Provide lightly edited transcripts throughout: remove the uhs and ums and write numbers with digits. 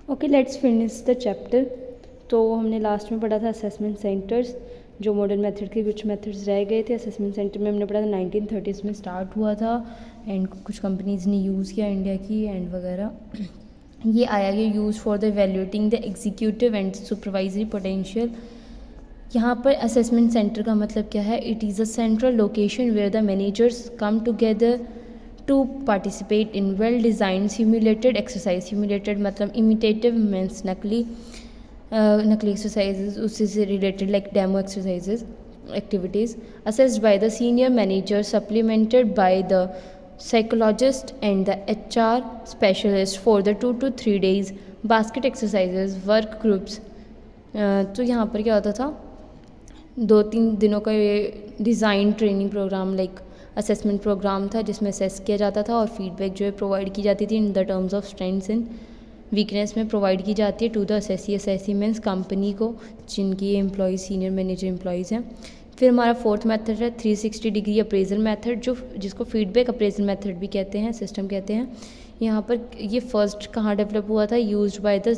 Okay, let's finish the chapter. तो हमने last में पढ़ा था असेसमेंट सेंटर्स, जो मॉडर्न मेथड के कुछ मेथड्स रह गए थे। असेसमेंट सेंटर में हमने पढ़ा था 1930s में स्टार्ट हुआ था एंड कुछ कंपनीज़ ने यूज़ किया इंडिया की एंड वगैरह। ये आया ये use for the evaluating the executive and supervisory potential. यहाँ पर असेसमेंट सेंटर का मतलब क्या है? It is a central location where the managers come together to participate in well design simulated exercise. Simulated मतलब इमिटेटिव मीन्स नकली exercises, उससे से related like demo exercises activities assessed by the senior manager supplemented by the psychologist and the HR specialist for the 2 to 3 days basket exercises work groups। तो यहाँ पर क्या होता था, 2-3 दिनों का ये design training programme like assessment programme था, जिसमें असेस किया जाता था और फीडबैक जो है प्रोवाइड की जाती थी in the terms of strengths and weakness में प्रोवाइड की जाती है to the assessee means company को, जिनकी ये एम्प्लॉयज़ सीनियर मैनेजर एम्प्लॉयज़ हैं। फिर हमारा फोर्थ मेथड है 360 डिग्री अप्रेजल मेथड, जिसको फीडबैक अप्रेजल मेथड भी कहते हैं, सिस्टम कहते हैं। यहाँ पर ये फर्स्ट कहाँ डेवलप हुआ था? Used by the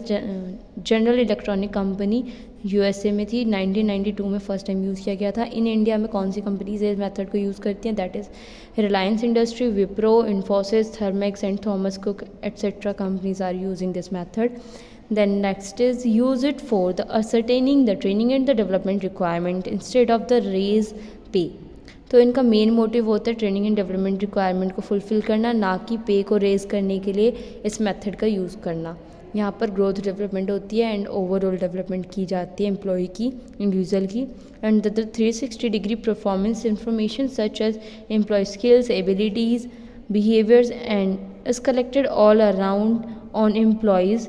general electronic company, USA में थी। 1992 में फर्स्ट टाइम यूज़ किया गया था। इन इंडिया में कौन सी कंपनीज इस मेथड को यूज़ करती हैं? That is Reliance industry, Wipro, Infosys, Thermax and Thomas Cook etcetera companies are using this method. Then next is use it for the ascertaining the training and the development requirement instead of the raise pay। तो इनका main motive होता है training and development requirement को fulfil करना, ना कि पे को रेज करने के लिए इस मेथड का यूज़ करना। यहाँ पर ग्रोथ डेवलपमेंट होती है एंड ओवरऑल डेवलपमेंट की जाती है एम्प्लॉय की, इंडिविजुअल की। And the 360 degree performance information such as employee skills, abilities, behaviours and is collected all around on employees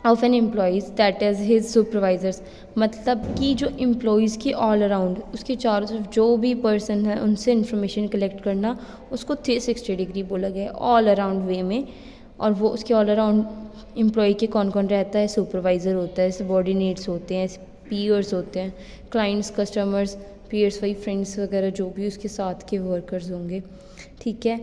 of an employees that is his supervisors. मतलब कि जो एम्प्लॉयज़ की all around, उसके चारों तरफ जो भी पर्सन है उनसे इन्फॉर्मेशन कलेक्ट करना, उसको 360 डिग्री बोला गया है, ऑल अराउंड वे में। और वो उसके ऑल अराउंड एम्प्लॉय के कौन कौन रहता है? सुपरवाइज़र होता है, सबॉर्डिनेट्स होते हैं, पीयर्स होते हैं, क्लाइंट्स, कस्टमर्स, पीयर्स वही फ्रेंड्स वगैरह जो भी उसके साथ के वर्कर्स होंगे, ठीक है,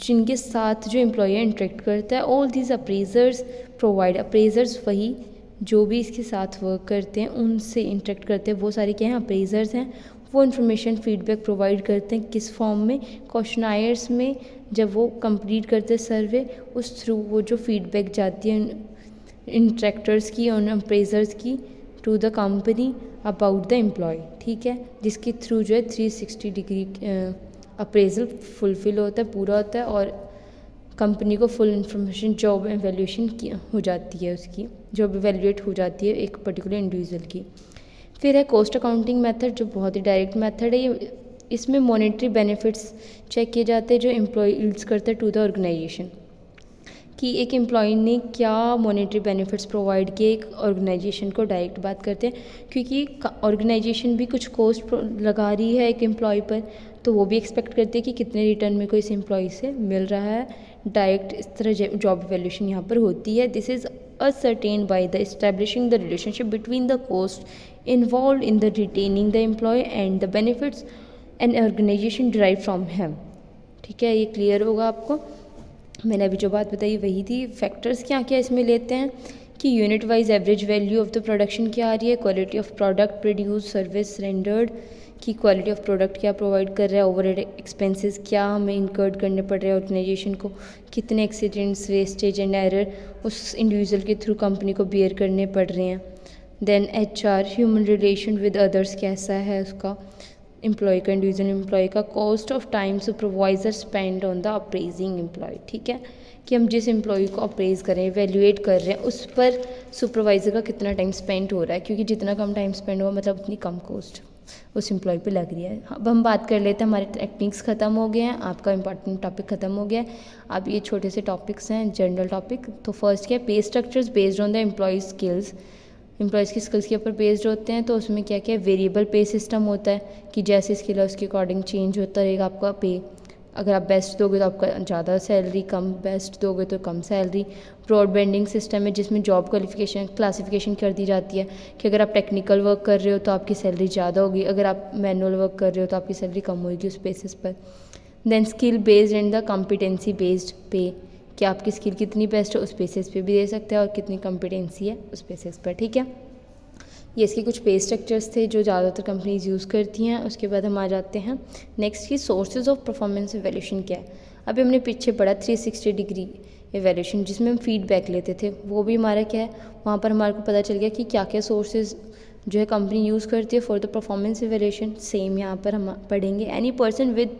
जिनके साथ जो एम्प्लॉय इंटरेक्ट करता है। ऑल दीज अप्रेजर्स प्रोवाइड, अप्रेजर्स वही जो भी इसके साथ वर्क करते हैं, उनसे इंटरेक्ट करते हैं, वो सारे क्या हैं? अप्रेजर्स हैं। वो इन्फॉर्मेशन फीडबैक प्रोवाइड करते हैं किस फॉर्म में? क्वेश्चनायर्स में। जब वो कंप्लीट करते हैं सर्वे, उस थ्रू वो जो फीडबैक जाती है इंटरेक्टर्स की, उन अप्रेजर्स की, to the company about the employee, ठीक है, जिसके थ्रू जो है 360 डिग्री अप्रेजल फुलफिल होता है, पूरा होता है और कंपनी को फुल इन्फॉर्मेशन जॉब एवेल्यूएशन की हो जाती है, उसकी जॉब एवेल्यूएट हो जाती है एक पर्टिकुलर इंडिविजुअल की। फिर है कॉस्ट अकाउंटिंग मेथड, जो बहुत ही डायरेक्ट मेथड है। ये इसमें मॉनेटरी बेनिफिट्स चेक किए जाते हैं जो एम्प्लॉय यूज़ करता है टू द ऑर्गेनाइजेशन, कि एक एम्प्लॉय ने क्या मॉनेटरी बेनिफिट्स प्रोवाइड किए एक ऑर्गेनाइजेशन को। डायरेक्ट बात करते हैं क्योंकि ऑर्गेनाइजेशन भी कुछ कॉस्ट लगा रही है एक एम्प्लॉय पर, तो वो भी एक्सपेक्ट करते हैं कि कितने रिटर्न में को इस एम्प्लॉय से मिल रहा है। डायरेक्ट इस तरह जॉब वैल्यूएशन यहाँ पर होती है। This is ascertained by the establishing the relationship between the cost involved in the retaining the employee and the benefits an organization derive from him। ठीक है, ये क्लियर होगा आपको। मैंने अभी जो बात बताई वही थी। फैक्टर्स क्या क्या इसमें लेते हैं कि unit wise average value of the production क्या आ रही है, quality of product produce, service rendered की क्वालिटी ऑफ प्रोडक्ट क्या प्रोवाइड कर रहा है, ओवरहेड एक्सपेंसेस क्या हमें इंकर्ड करने पड़ रहे हैं ऑर्गेनाइजेशन को, कितने एक्सीडेंट्स, वेस्टेज एंड एरर उस इंडिविजुअल के थ्रू कंपनी को बियर करने पड़ रहे हैं। Then HR human relation with others कैसा है उसका, एम्प्लॉय का, इंडिविजुअल एम्प्लॉय का। Cost of time supervisor spend on the appraising employee, ठीक है, कि हम जिस एम्प्लॉय को अप्रेज कर रहे हैं, वैल्यूएट कर रहे हैं, उस पर सुपरवाइज़र का कितना टाइम स्पेंड हो रहा है, क्योंकि जितना कम टाइम स्पेंड हुआ मतलब उतनी कम कॉस्ट उस एम्प्लॉय पे लग रही है। अब हम बात कर लेते हैं, हमारे टेक्निक्स ख़त्म हो गए हैं, आपका इंपॉर्टेंट टॉपिक ख़त्म हो गया है। अब ये छोटे से टॉपिक्स हैं, जनरल टॉपिक। तो फर्स्ट क्या है? पे structures based on the employees skills. Employees की स्किल्स के ऊपर बेस्ड होते हैं, तो उसमें क्या क्या है? वेरिएबल पे सिस्टम होता है कि जैसे स्किल है उसके अकॉर्डिंग चेंज होता रहेगा आपका पे। अगर आप बेस्ट दोगे तो आपका ज़्यादा सैलरी, कम बेस्ट दोगे तो कम सैलरी। ब्रॉड बैंडिंग सिस्टम है जिसमें जॉब क्लासिफिकेशन कर दी जाती है कि अगर आप टेक्निकल वर्क कर रहे हो तो आपकी सैलरी ज़्यादा होगी, अगर आप मैनुअल वर्क कर रहे हो तो आपकी सैलरी कम होगी उस बेसिस पर। Then skill based and the competency based pay, कि आपकी स्किल कितनी बेस्ट है उस बेसिस पे भी दे सकते हैं और कितनी कॉम्पिटेंसी है उस बेसिस पर, ठीक है। ये इसके कुछ पे स्ट्रक्चर्स थे जो ज़्यादातर कंपनीज यूज़ करती हैं। उसके बाद हम आ जाते हैं नेक्स्ट की सोर्सेज ऑफ परफॉर्मेंस इवैल्यूएशन क्या है। अभी हमने पीछे पढ़ा 360 डिग्री इवैल्यूएशन जिसमें हम फीडबैक लेते थे, वो भी हमारा क्या है, वहाँ पर हमारे को पता चल गया कि क्या क्या सोर्सेज जो है कंपनी यूज़ करती है for the performance evaluation. Same यहाँ पर हम पढ़ेंगे any person with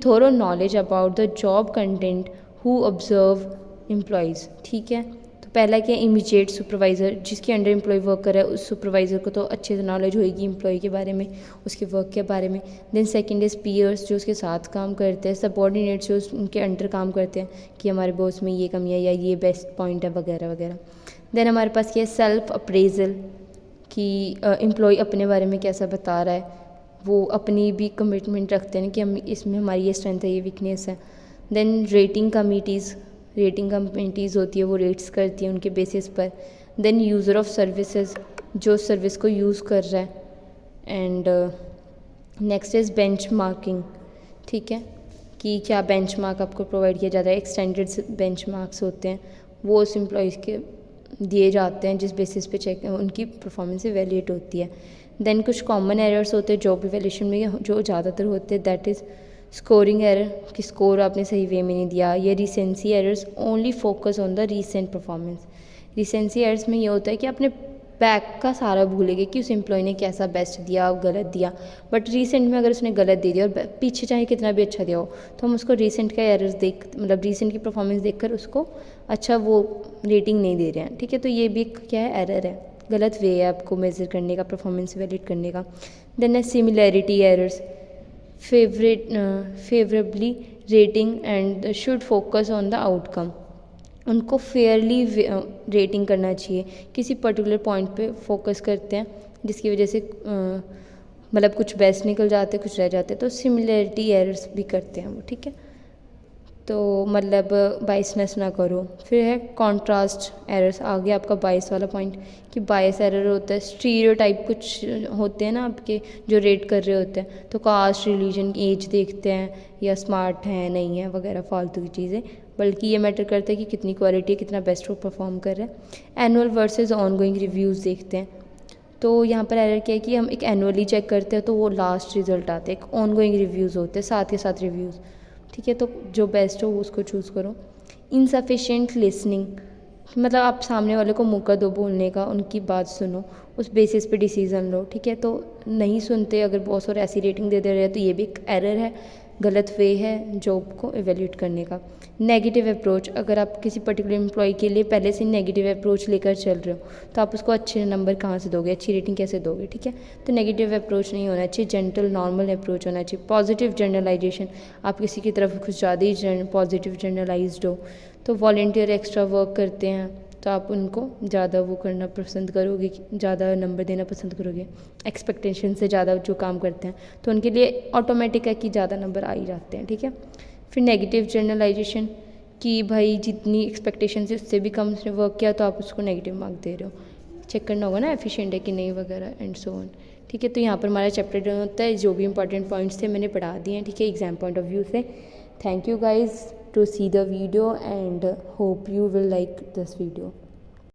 thorough knowledge about the job content who observe employees, ठीक है। तो पहला क्या है, इमीडिएट सुपरवाइज़र, जिसके अंडर एम्प्लॉय वर्क कर रहा है उस सुपरवाइज़र को तो अच्छे से नॉलेज होगी एम्प्लॉय के बारे में, उसके वर्क के बारे में। देन सेकंड इज़ पीयर्स, जो उसके साथ काम करते हैं। सबऑर्डिनेट्स, जो उनके अंडर काम करते हैं कि हमारे बॉस में ये कमी है या ये बेस्ट पॉइंट है वगैरह वगैरह। देन हमारे पास क्या है, सेल्फ अप्रेजल, कि एम्प्लॉय अपने बारे में कैसा बता रहा है, वो अपनी भी कमिटमेंट रखते हैं कि हम इसमें हमारी ये स्ट्रेंथ है, ये वीकनेस है। देन रेटिंग कमिटीज़ होती है, वो रेट्स करती है उनके बेसिस पर। देन यूज़र ऑफ सर्विसेज, जो सर्विस को यूज़ कर रहा है। एंड नेक्स्ट इज़ बेंचमार्किंग, ठीक है, कि क्या बेंचमार्क आपको प्रोवाइड किया जाता है। एक्सटेंडेड बेंचमार्क्स होते हैं, वो उस एम्प्लॉयज़ के दिए जाते हैं जिस बेसिस पे चेक उनकी परफॉर्मेंस इवैल्यूएट होती है। देन कुछ कॉमन एरर्स होते हैं जॉब इवैल्यूएशन में जो ज़्यादातर होते हैं, दैट इज़ स्कोरिंग एरर, कि स्कोर आपने सही वे में नहीं दिया। ये recency errors, only focus on the recent performance. Recency errors में ये होता है कि आपने बैक का सारा भूलेंगे कि उस एम्प्लॉय ने कैसा बेस्ट दिया गलत दिया, बट रिसेंट में अगर उसने गलत दे दिया और पीछे चाहे कितना भी अच्छा दिया हो तो हम उसको रिसेंट का एरर्स मतलब रिसेंट की परफॉर्मेंस देखकर उसको अच्छा वो रेटिंग नहीं दे रहे हैं, ठीक है। तो ये भी क्या है, एरर है, गलत वे है आपको मेज़र करने का, परफॉर्मेंस वैलिड करने का। देन है similarity errors, favourably rating and should focus on the outcome. उनको फेयरली रेटिंग करना चाहिए, किसी पर्टिकुलर पॉइंट पे फोकस करते हैं जिसकी वजह से मतलब कुछ बेस्ट निकल जाते हैं, कुछ रह जाते हैं, तो सिमिलैरिटी एरर्स भी करते हैं वो, ठीक है। तो मतलब बाइसनेस ना करो। फिर है कॉन्ट्रास्ट एरर्स, आ गया आपका बाइस वाला पॉइंट, कि बाइस एरर होता है, स्टीरियोटाइप कुछ होते हैं ना आपके जो रेट कर रहे होते हैं, तो कास्ट, रिलीजन, एज देखते हैं या स्मार्ट हैं नहीं है वगैरह फालतू की चीज़ें, बल्कि ये मैटर करता है कि कितनी क्वालिटी है, कितना बेस्ट वो परफॉर्म कर रहे हैं। एनुअल वर्सेस ऑनगोइंग रिव्यूज़ देखते हैं, तो यहाँ पर एरर क्या है कि हम एक एनुअली चेक करते हैं तो वो लास्ट रिजल्ट आते हैं, एक ऑनगोइंग रिव्यूज़ होते हैं साथ के साथ रिव्यूज़, ठीक है। तो जो बेस्ट हो उसको चूज़ करो। इनसफिशिएंट लिसनिंग, मतलब आप सामने वाले को मौका दो बोलने का, उनकी बात सुनो, उस बेसिस पे डिसीज़न लो, ठीक है। तो नहीं सुनते अगर बॉस और ऐसी रेटिंग दे रहे हैं तो ये भी एक एरर है, गलत वे है जॉब को इवैल्यूएट करने का। नेगेटिव अप्रोच, अगर आप किसी पर्टिकुलर एम्प्लॉय के लिए पहले से नेगेटिव अप्रोच लेकर चल रहे हो तो आप उसको अच्छे नंबर कहाँ से दोगे, अच्छी रेटिंग कैसे दोगे, ठीक है। तो नेगेटिव अप्रोच नहीं होना चाहिए, जेंटल नॉर्मल अप्रोच होना चाहिए। पॉजिटिव जनरलाइजेशन, आप किसी की तरफ कुछ ज़्यादा ही पॉजिटिव जनरलाइज्ड हो, तो वॉलेंटियर एक्स्ट्रा वर्क करते हैं तो आप उनको ज़्यादा वो करना पसंद करोगे, ज़्यादा नंबर देना पसंद करोगे। एक्सपेक्टेशन से ज़्यादा जो काम करते हैं तो उनके लिए ऑटोमेटिक है कि ज़्यादा नंबर आ ही जाते हैं, ठीक है। फिर नेगेटिव जनरलाइजेशन, कि भाई जितनी एक्सपेक्टेशन से उससे भी कम उसने वर्क किया तो आप उसको नेगेटिव मार्क दे रहे हो, चेक करना होगा ना एफिशिएंट है कि नहीं वगैरह एंड सो ऑन, ठीक है। तो यहाँ पर हमारा चैप्टर डन होता है, जो भी इंपॉर्टेंट पॉइंट्स थे मैंने पढ़ा दिए हैं, ठीक है, एग्जाम पॉइंट ऑफ व्यू से। Thank you guys to see the video and hope you will like this video.